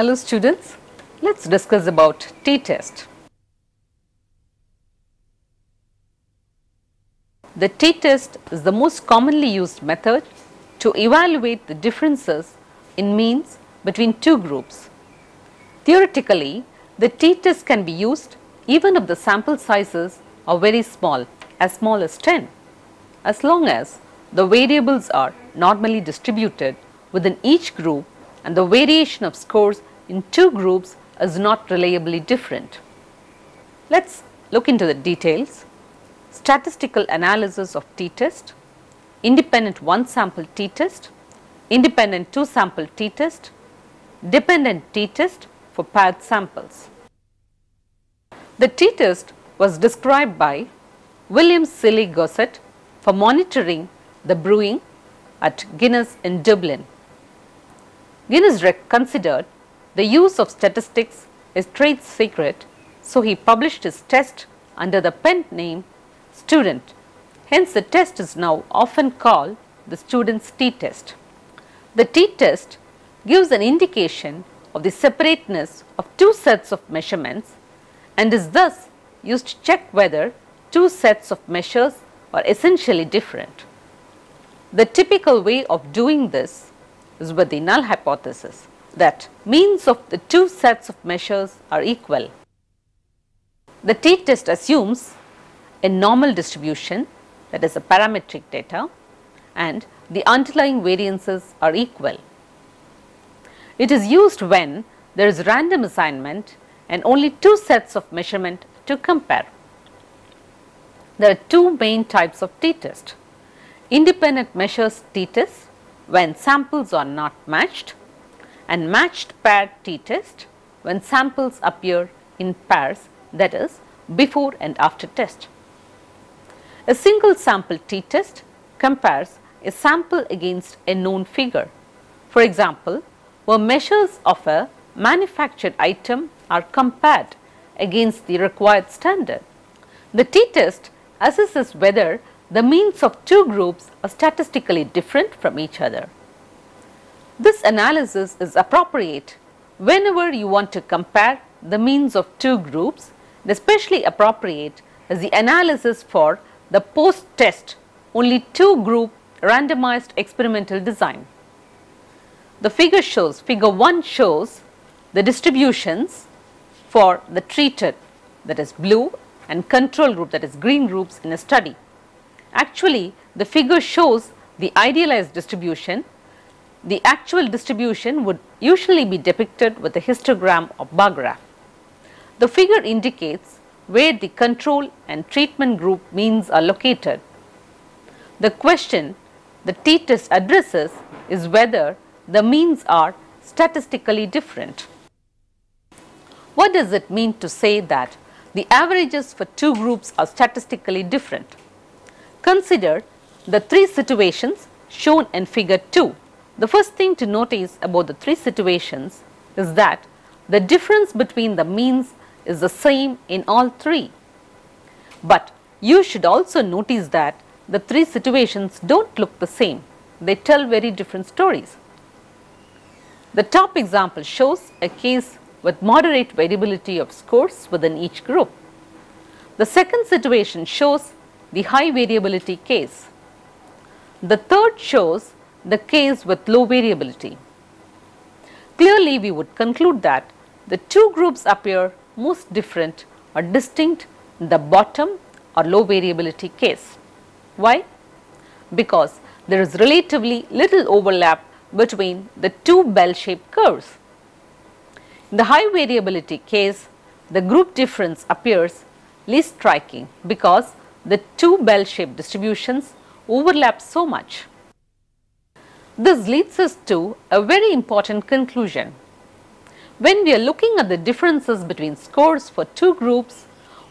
Hello students, let's discuss about t-test. The t-test is the most commonly used method to evaluate the differences in means between two groups. Theoretically, the t-test can be used even if the sample sizes are very small as 10, as long as the variables are normally distributed within each group and the variation of scores in two groups is not reliably different. Let's look into the details. Statistical analysis of t-test, independent one sample t-test, independent two sample t-test, dependent t-test for paired samples. The t-test was described by William Seeley Gossett for monitoring the brewing at Guinness in Dublin. Guinness considered the use of statistics a trade secret, so he published his test under the pen name Student. Hence, the test is now often called the student's t-test. The t-test gives an indication of the separateness of two sets of measurements and is thus used to check whether two sets of measures are essentially different. The typical way of doing this is with the null hypothesis that means of the two sets of measures are equal. The t-test assumes a normal distribution, that is a parametric data, and the underlying variances are equal. It is used when there is random assignment and only two sets of measurement to compare. There are two main types of t-test: independent measures t-test when samples are not matched, and matched pair t-test when samples appear in pairs, that is before and after test. A single sample t-test compares a sample against a known figure. For example, where measures of a manufactured item are compared against the required standard. The t-test assesses whether the means of two groups are statistically different from each other. This analysis is appropriate whenever you want to compare the means of two groups, and especially appropriate as the analysis for the post-test only two group randomized experimental design. The figure 1 shows the distributions for the treated, that is blue, and control group, that is green groups in a study. Actually, the figure shows the idealized distribution. The actual distribution would usually be depicted with a histogram or bar graph. The figure indicates where the control and treatment group means are located. The question the t-test addresses is whether the means are statistically different. What does it mean to say that the averages for two groups are statistically different? Consider the three situations shown in figure 2. The first thing to notice about the three situations is that the difference between the means is the same in all three. But you should also notice that the three situations don't look the same. They tell very different stories. The top example shows a case with moderate variability of scores within each group. The second situation shows the high variability case. The third shows the case with low variability. Clearly, we would conclude that the two groups appear most different or distinct in the bottom or low variability case. Why? Because there is relatively little overlap between the two bell-shaped curves. In the high variability case, the group difference appears least striking because the two bell-shaped distributions overlap so much. This leads us to a very important conclusion. When we are looking at the differences between scores for two groups,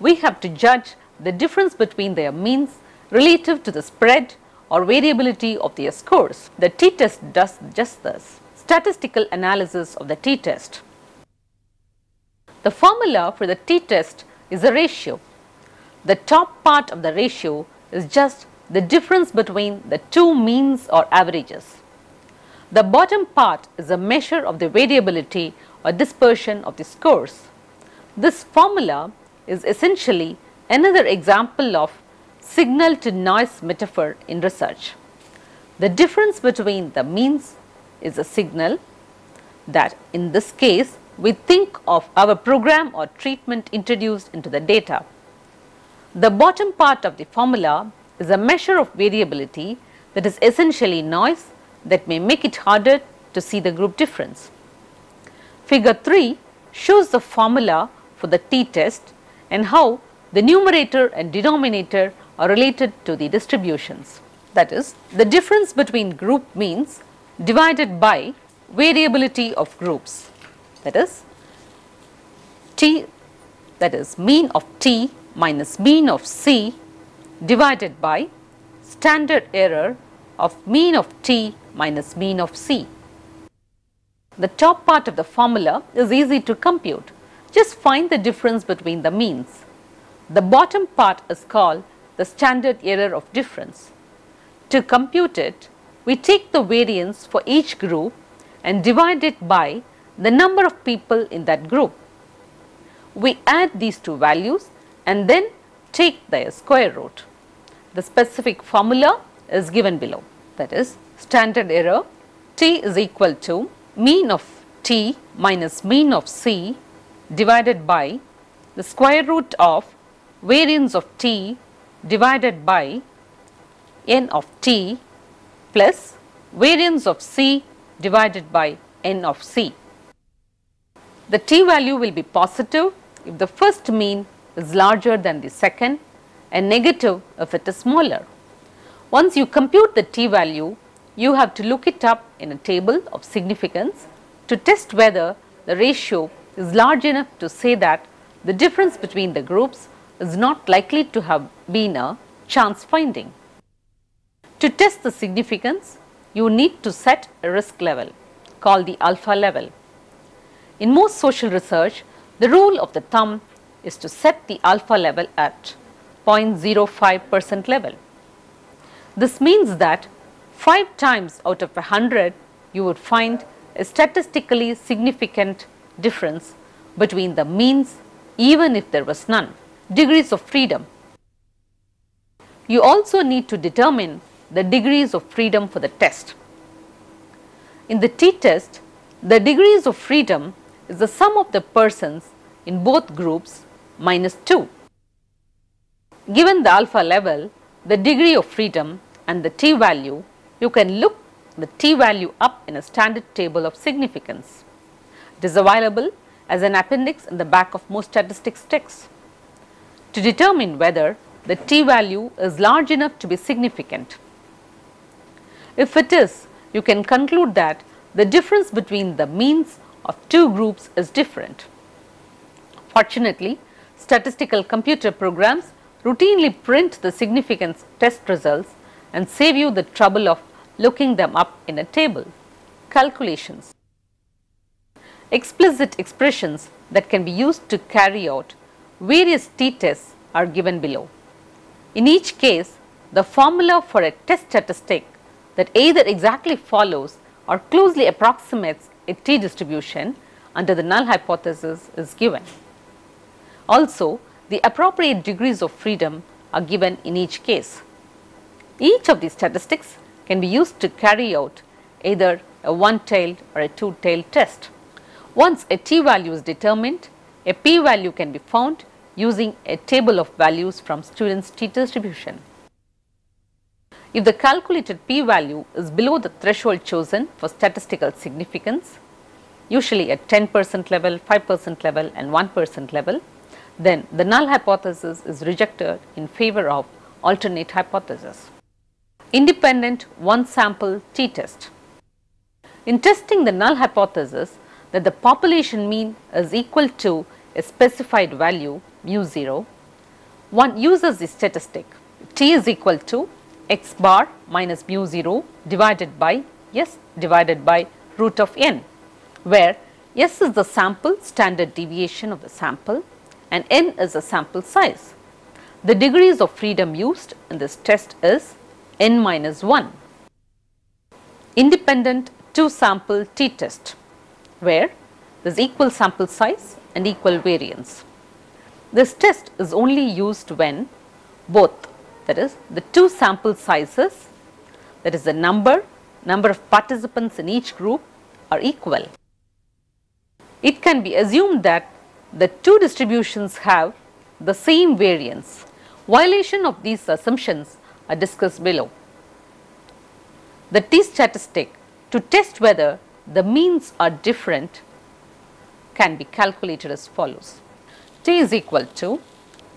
we have to judge the difference between their means relative to the spread or variability of their scores. The t-test does just this. Statistical analysis of the t-test. The formula for the t-test is a ratio. The top part of the ratio is just the difference between the two means or averages. The bottom part is a measure of the variability or dispersion of the scores. This formula is essentially another example of signal to noise metaphor in research. The difference between the means is a signal that in this case we think of our program or treatment introduced into the data. The bottom part of the formula is a measure of variability that is essentially noise that may make it harder to see the group difference. Figure 3 shows the formula for the t-test and how the numerator and denominator are related to the distributions. That is, the difference between group means divided by variability of groups, that is t, that is mean of t minus mean of c divided by standard error of mean of t minus mean of c. The top part of the formula is easy to compute. Just find the difference between the means. The bottom part is called the standard error of difference. To compute it, we take the variance for each group and divide it by the number of people in that group. We add these two values and then take their square root. The specific formula is given below, that is standard error t is equal to mean of t minus mean of c divided by the square root of variance of t divided by n of t plus variance of c divided by n of c. The t value will be positive if the first mean is larger than the second and negative if it is smaller. Once you compute the t value, you have to look it up in a table of significance to test whether the ratio is large enough to say that the difference between the groups is not likely to have been a chance finding. To test the significance, you need to set a risk level called the alpha level. In most social research, the rule of the thumb is to set the alpha level at 0.05% level. This means that 5 times out of 100 you would find a statistically significant difference between the means even if there was none. Degrees of freedom. You also need to determine the degrees of freedom for the test. In the t-test, the degrees of freedom is the sum of the persons in both groups minus 2. Given the alpha level, the degree of freedom and the t value, you can look the t value up in a standard table of significance. It is available as an appendix in the back of most statistics texts. To determine whether the t value is large enough to be significant. If it is, you can conclude that the difference between the means of two groups is different. Fortunately, statistical computer programs routinely print the significance test results and save you the trouble of looking them up in a table. Calculations. Explicit expressions that can be used to carry out various t-tests are given below. In each case, the formula for a test statistic that either exactly follows or closely approximates a t distribution under the null hypothesis is given. Also, the appropriate degrees of freedom are given in each case. Each of these statistics can be used to carry out either a one-tailed or a two-tailed test. Once a t value is determined, a p value can be found using a table of values from students' t distribution. If the calculated p value is below the threshold chosen for statistical significance, usually at 10% level, 5% level and 1% level, then the null hypothesis is rejected in favor of alternate hypothesis. Independent one sample t-test. In testing the null hypothesis that the population mean is equal to a specified value mu0, one uses the statistic t is equal to x bar minus mu0 divided by s divided by root of n, where s is the sample standard deviation of the sample and n is the sample size. The degrees of freedom used in this test is n minus 1. Independent two sample t-test, where there is equal sample size and equal variance. This test is only used when both, that is the two sample sizes, that is the number of participants in each group, are equal. It can be assumed that the two distributions have the same variance. Violation of these assumptions are discussed below. The t-statistic to test whether the means are different can be calculated as follows. T is equal to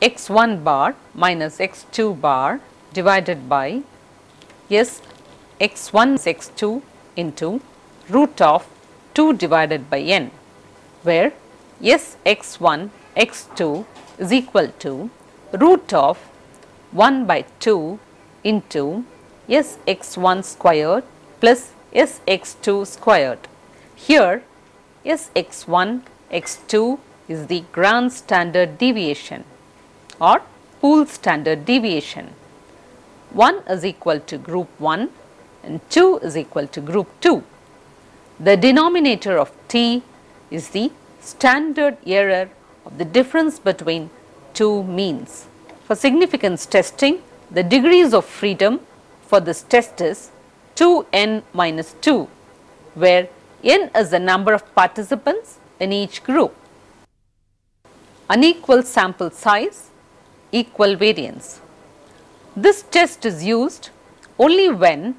x1 bar minus x2 bar divided by x1 is x2 into root of 2 divided by n, where x1 x2 is equal to root of 1 by 2 into x1 squared plus x2 squared. Here x1 x2 is the grand standard deviation or pool standard deviation. 1 is equal to group 1 and 2 is equal to group 2. The denominator of t is the standard error of the difference between two means. For significance testing, the degrees of freedom for this test is 2n minus 2, where n is the number of participants in each group. Unequal sample size, equal variance. This test is used only when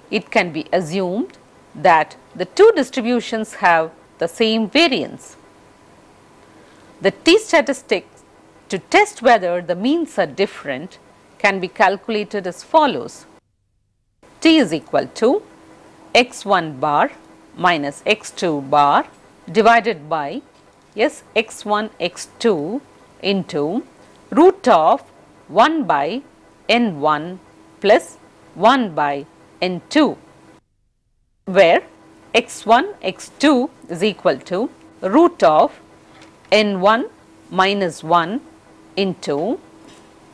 it can be assumed that the two distributions have the same variance. The t-statistics to test whether the means are different can be calculated as follows. T is equal to x1 bar minus x2 bar divided by x1 x2 into root of 1 by n1 plus 1 by n2, where x1 x2 is equal to root of n1 minus 1 into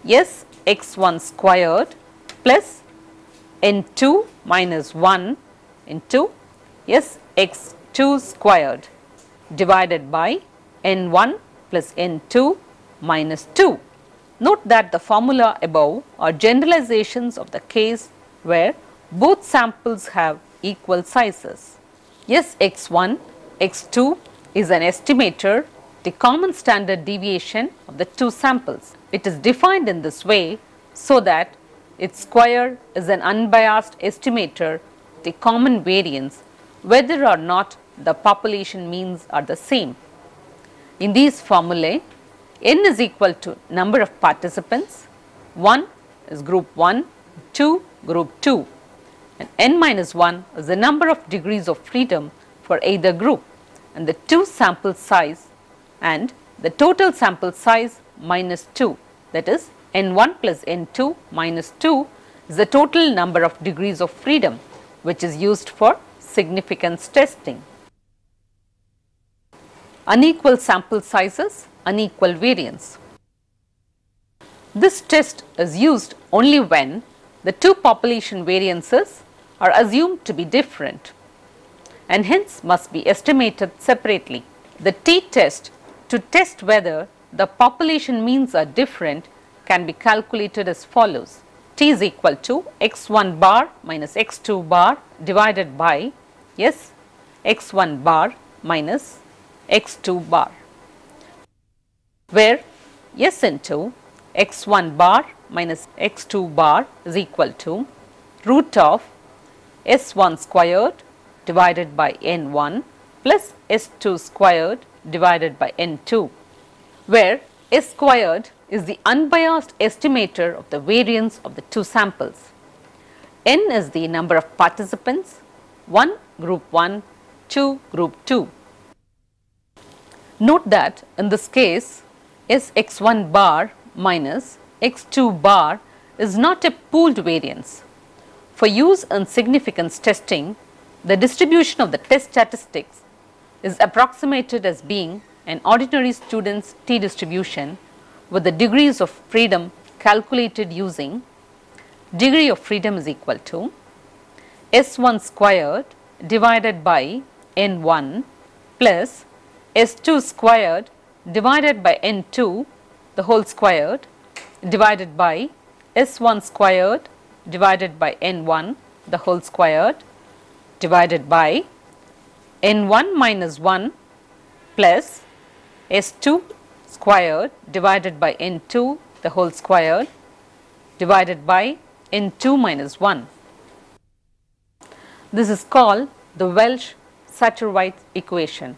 x1 squared plus n2 minus 1 into x2 squared divided by n1 plus n2 minus 2. Note that the formula above are generalizations of the case where both samples have equal sizes. x1 x2 is an estimator, the common standard deviation of the two samples. It is defined in this way so that its square is an unbiased estimator, the common variance, whether or not the population means are the same. In these formulae, n is equal to number of participants, 1 is group 1, 2 group 2, and n minus 1 is the number of degrees of freedom for either group, and the two sample size and the total sample size minus 2, that is n1 plus n2 minus 2 is the total number of degrees of freedom which is used for significance testing. Unequal sample sizes, unequal variance. This test is used only when the two population variances are assumed to be different and hence must be estimated separately. The t-test to test whether the population means are different can be calculated as follows. T is equal to x1 bar minus x2 bar divided by x1 bar minus x2 bar, where s into x1 bar minus x2 bar is equal to root of s1 squared divided by n1 plus s2 squared divided by n2, where s squared is the unbiased estimator of the variance of the two samples. N is the number of participants, 1 group 1, 2 group 2. Note that in this case x1 bar minus x2 bar is not a pooled variance. For use in significance testing, the distribution of the test statistics is approximated as being an ordinary student's t distribution with the degrees of freedom calculated using degree of freedom is equal to s1 squared divided by n1 plus S2 squared divided by N2 the whole squared divided by S1 squared divided by N1 the whole squared divided by N1 minus 1 plus S2 squared divided by N2 the whole squared divided by N2 minus 1. This is called the Welch-Satterwhite equation.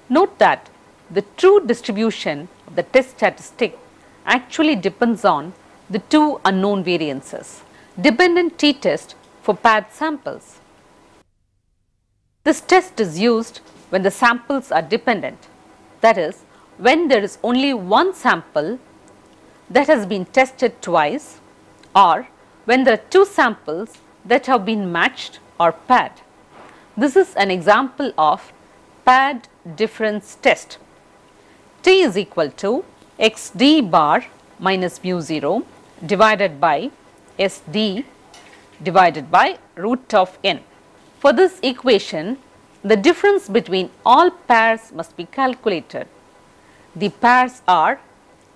Note that the true distribution of the test statistic actually depends on the two unknown variances. Dependent t-test for paired samples. This test is used when the samples are dependent, that is, when there is only one sample that has been tested twice, or when there are two samples that have been matched or paired. This is an example of paired difference test. T is equal to xd bar minus mu 0 divided by sd divided by root of n. For this equation, the difference between all pairs must be calculated. The pairs are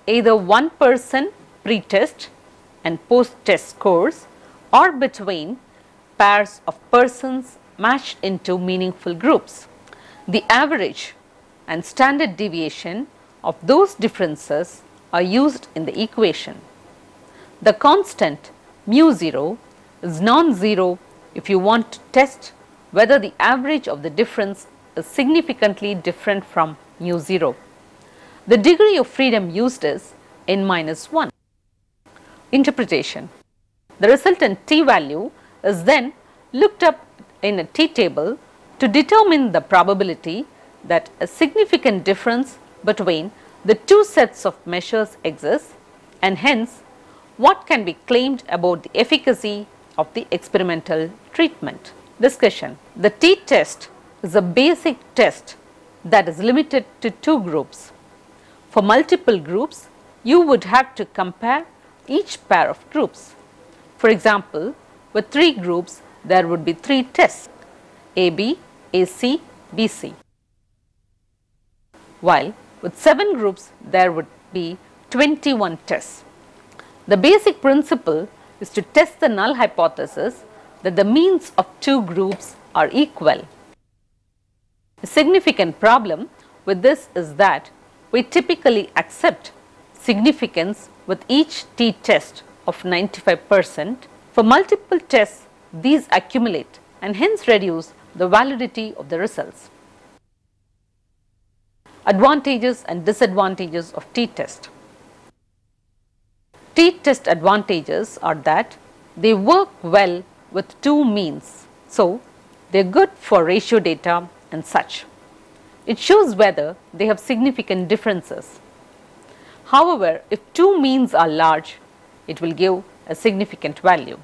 either one person pre-test and post-test scores, or between pairs of persons matched into meaningful groups. The average and standard deviation of those differences are used in the equation. The constant mu 0 is non-zero if you want to test whether the average of the difference is significantly different from mu 0. The degree of freedom used is n minus 1. Interpretation. The resultant t value is then looked up in a t-table to determine the probability that a significant difference between the two sets of measures exists, and hence what can be claimed about the efficacy of the experimental treatment. Discussion. The t-test is a basic test that is limited to two groups. For multiple groups, you would have to compare each pair of groups. For example, with 3 groups, there would be 3 tests: AB, AC, BC. While with 7 groups, there would be 21 tests. The basic principle is to test the null hypothesis that the means of 2 groups are equal. A significant problem with this is that we typically accept significance with each t-test of 95%. For multiple tests, these accumulate and hence reduce the validity of the results. Advantages and disadvantages of t-test. T-test advantages are that they work well with 2 means, so they are good for ratio data and such. It shows whether they have significant differences. However, if 2 means are large, it will give a significant value.